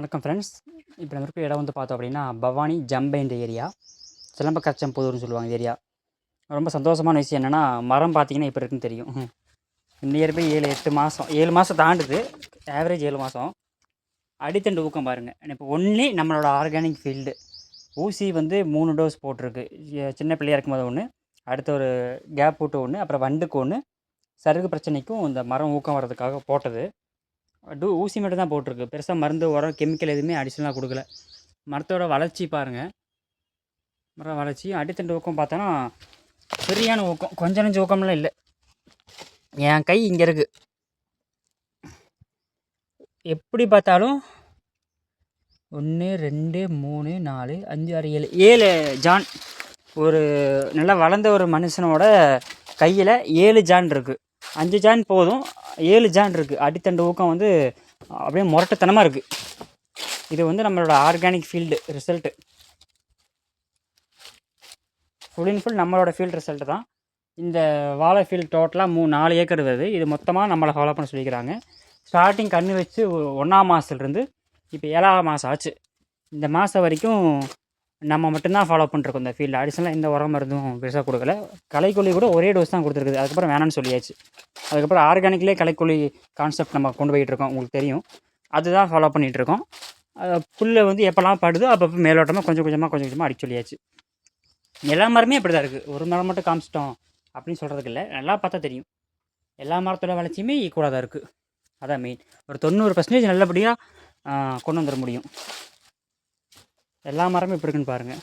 வணக்கம் ஃப்ரெண்ட்ஸ். இப்போ நம்ம இருக்க இடம் வந்து பார்த்தோம் அப்படின்னா பவானி ஜம்பைன்ற ஏரியா, சிலம்பக்கச்சம்புதூர்னு சொல்லுவாங்க இந்த ஏரியா. ரொம்ப சந்தோஷமான விஷயம் என்னென்னா, மரம் பார்த்தீங்கன்னா இப்போ இருக்குன்னு தெரியும். நியர்பை 7-8 மாதம் 7 மாதம் தாண்டுது. ஆவரேஜ் 7 மாதம். அடித்தண்டு ஊக்கம் பாருங்கள். இப்போ ஒன்லி நம்மளோட ஆர்கானிக் ஃபீல்டு. ஊசி வந்து 3 டோஸ் போட்டிருக்கு. சின்ன பிள்ளையாக இருக்கும்போது ஒன்று, அடுத்த ஒரு கேப் விட்டு ஒன்று, அப்புறம் வண்டுக்கு ஒன்று, சருகு பிரச்சனைக்கும் இந்த மரம் ஊக்கம் வர்றதுக்காக போட்டது. ஊசி மட்டும் தான் போட்டிருக்கு. பெருசாக மருந்து, உரம், கெமிக்கல் எதுவுமே அடிஷனலாக கொடுக்கல. மரத்தோட வளர்ச்சி பாருங்கள். மரம் வளர்ச்சி அடித்தண்டு ஊக்கம் பார்த்தோன்னா சரியான ஊக்கம், கொஞ்சம் நெஞ்ச ஊக்கம்லாம் இல்லை. என் கை இங்கே இருக்குது. எப்படி பார்த்தாலும் 1 2 3 4 5 6 7 ஜான். ஒரு நல்லா வளர்ந்த ஒரு மனுஷனோட கையில் 7 ஜான் இருக்குது. 5 ஜான் போதும், 7 ஜான் இருக்குது. அடித்தண்டு ஊக்கம் வந்து அப்படியே முரட்டுத்தனமாக இருக்குது. இது வந்து நம்மளோட organic field result. Full and full நம்மளோட ஃபீல்டு ரிசல்ட்டு தான். இந்த வாழை ஃபீல்டு டோட்டலாக 4 ஏக்கர் வருது. இது மொத்தமாக நம்மளை ஃபாலோ பண்ண சொல்லிக்கிறாங்க. ஸ்டார்டிங் கன்று வச்சு 1ஆம் மாதத்துலேருந்து இப்போ 7ஆம் மாதம் ஆச்சு. இந்த மாதம் வரைக்கும் நம்ம மட்டும்தான் ஃபாலோ பண்ணிருக்கோம் இந்த ஃபீல்டு. அடிஷனலாக எந்த உரம் மருந்தும் பெருசாக கொடுக்கல. களைக்கொல்லி கூட ஒரே டோஸ் தான் கொடுத்துருக்குது. அதுக்கப்புறம் வேணான்னு சொல்லியாச்சு. அதுக்கப்புறம் ஆர்கானிக்லேயே களைக்கொல்லி கான்செப்ட் நம்ம கொண்டு போயிட்டுருக்கோம், உங்களுக்கு தெரியும். அதுதான் ஃபாலோ பண்ணிகிட்ருக்கோம். புல்லை வந்து எப்போல்லாம் படுதோ அப்பப்போ மேலோட்டமாக கொஞ்சம் கொஞ்சமாக அடிச்சு சொல்லியாச்சு. எல்லா மரமே அப்படி தான் இருக்குது. ஒரு மரம் மட்டும் காமிச்சிட்டோம் அப்படின்னு சொல்கிறதுக்கு இல்லை. நல்லா பார்த்தா தெரியும். எல்லா மரத்தோட வளர்ச்சியுமே ஈக்குவலாக தான் இருக்குது. அதான் மெயின். ஒரு 90% நல்லபடியாக கொண்டு வந்துட முடியும். எல்லா மரமும் எப்படி இருக்குன்னு பாருங்கள்.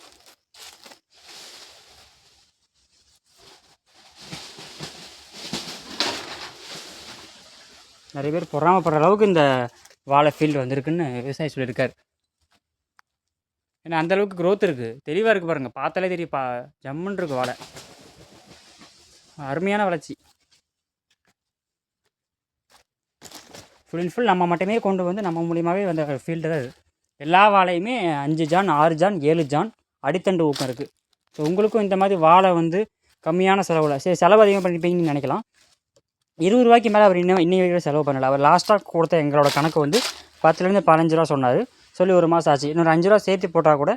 நிறைய பேர் பொறாமப்படுற அளவுக்கு இந்த வாழை ஃபீல்டு வந்திருக்குன்னு விவசாயி சொல்லியிருக்காரு. ஏன்னா அந்தளவுக்கு க்ரோத் இருக்குது, தெளிவாக இருக்குது பாருங்கள். பார்த்தாலே தெரியும், ஜம்முன்னு இருக்குது வாழை. அருமையான வளர்ச்சி. ஃபுல் அண்ட் ஃபுல் நம்ம மட்டுமே கொண்டு வந்து நம்ம மூலியமாகவே வந்த ஃபீல்டு தான் இது. எல்லா வாழையுமே 5 ஜான் 6 ஜான் 7 ஜான் அடித்தண்டு ஊக்கம் இருக்குது. ஸோ உங்களுக்கும் இந்த மாதிரி வாழை வந்து கம்மியான செலவில், சரி செலவு அதிகம் பண்ணிப்பீங்கன்னு நினைக்கலாம். 20 ரூபாய்க்கு மேலே அவர் இன்னும் வரைக்கும் செலவு பண்ணலை. அவர் லாஸ்ட்டாக கொடுத்த எங்களோட கணக்கு வந்து 10லேருந்து 15 ரூபா சொன்னார். சொல்லி ஒரு மாதம் ஆச்சு. இன்னொரு 5 ரூபா சேர்த்து போட்டால் கூட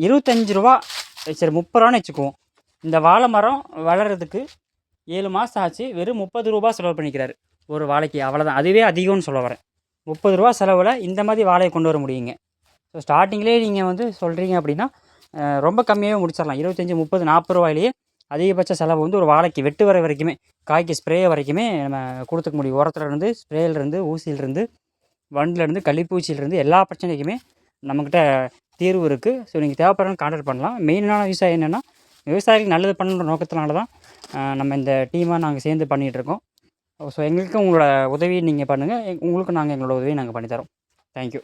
25 ரூபா, சரி 30 ரூபான்னு வச்சுக்குவோம். இந்த வாழை மரம் வளர்கிறதுக்கு 7 மாதம் ஆச்சு. வெறும் 30 ரூபா செலவு பண்ணிக்கிறாரு ஒரு வாழைக்கு. அவ்வளோதான். அதுவே அதிகம்னு சொல்ல வரேன். 30 ரூபா செலவில் இந்த மாதிரி வாழையை கொண்டு வர முடியுங்க. ஸோ ஸ்டார்டிங்லேயே நீங்கள் வந்து சொல்கிறீங்க அப்படின்னா ரொம்ப கம்மியாகவே முடிச்சிடலாம். 25 30 40 ரூபாயிலேயே அதிகபட்ச செலவு வந்து ஒரு வாழைக்கு வெட்டு வர வரைக்குமே, காய்க்கு ஸ்ப்ரே வரைக்குமே நம்ம கொடுத்துக்க முடியும். உரத்துலேருந்து, ஸ்ப்ரேயிலேருந்து, ஊசியிலேருந்து, வண்டிலேருந்து, கள்ளிப்பூச்சியிலேருந்து எல்லா பிரச்சனைக்குமே நம்மக்கிட்ட தீர்வு இருக்குது. ஸோ நீங்கள் தேவைப்படுறன்னு கான்டாக்ட் பண்ணலாம். மெயினான விஷயம் என்னென்னா, விவசாயிகளுக்கு நல்லது பண்ணுற நோக்கத்தினால தான் நம்ம இந்த டீமாக நாங்கள் சேர்ந்து பண்ணிகிட்ருக்கோம். ஸோ எங்களுக்கு உங்களோட உதவியை நீங்கள் பண்ணுங்கள். உங்களுக்கும் நாங்கள் எங்களோட உதவியை நாங்கள் பண்ணித்தரோம். தேங்க்யூ.